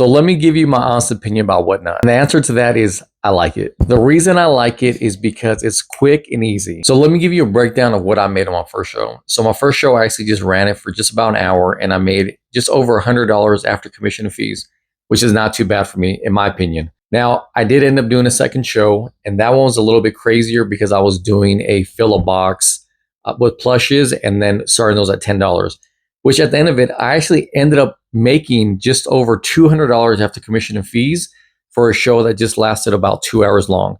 So let me give you my honest opinion about Whatnot. And the answer to that is I like it. The reason I like it is because it's quick and easy. So let me give you a breakdown of what I made on my first show. So my first show, I actually just ran it for just about an hour and I made just over $100 after commission and fees, which is not too bad for me, in my opinion. Now, I did end up doing a second show, and that one was a little bit crazier because I was doing a fill-a-box with plushes and then starting those at $10, which at the end of it, I actually ended up making just over $200 after commission and fees for a show that just lasted about 2 hours long.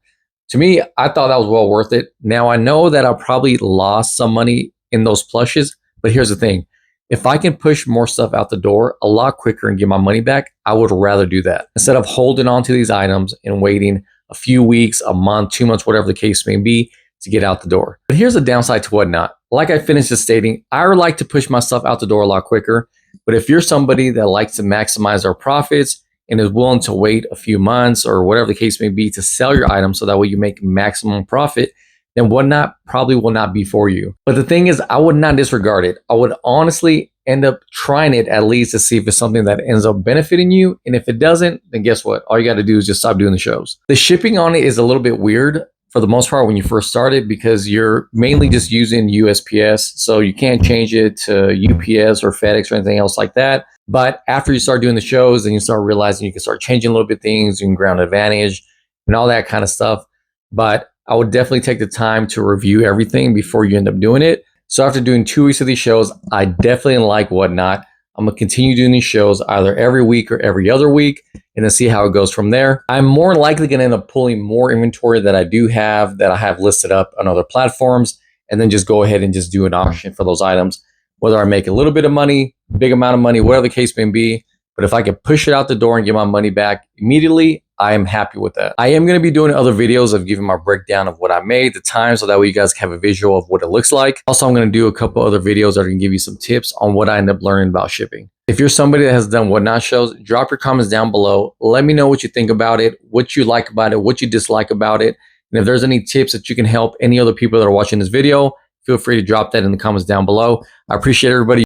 To me, I thought that was well worth it. Now, I know that I probably lost some money in those plushes, but here's the thing. If I can push more stuff out the door a lot quicker and get my money back, I would rather do that instead of holding on to these items and waiting a few weeks, a month, 2 months, whatever the case may be to get out the door. But here's the downside to Whatnot. Like I finished just stating, I would like to push my stuff out the door a lot quicker. But if you're somebody that likes to maximize their profits and is willing to wait a few months or whatever the case may be to sell your item so that way you make maximum profit, then Whatnot probably will not be for you. But the thing is, I would not disregard it. I would honestly end up trying it at least to see if it's something that ends up benefiting you. And if it doesn't, then guess what? All you got to do is just stop doing the shows. The shipping on it is a little bit weird for the most part when you first started because you're mainly just using USPS. So you can't change it to UPS or FedEx or anything else like that. But after you start doing the shows, then you start realizing you can start changing a little bit things, you can Ground Advantage and all that kind of stuff. But I would definitely take the time to review everything before you end up doing it. So after doing 2 weeks of these shows, I definitely like Whatnot. I'm going to continue doing these shows either every week or every other week and then see how it goes from there. I'm more likely going to end up pulling more inventory that I do have that I have listed up on other platforms and then just go ahead and just do an auction for those items, whether I make a little bit of money, big amount of money, whatever the case may be. But if I can push it out the door and get my money back immediately, I am happy with that. I am going to be doing other videos of giving my breakdown of what I made, the time, so that way you guys have a visual of what it looks like. Also, I'm going to do a couple other videos that are going to give you some tips on what I end up learning about shipping. If you're somebody that has done Whatnot shows, drop your comments down below. Let me know what you think about it, what you like about it, what you dislike about it. And if there's any tips that you can help any other people that are watching this video, feel free to drop that in the comments down below. I appreciate everybody.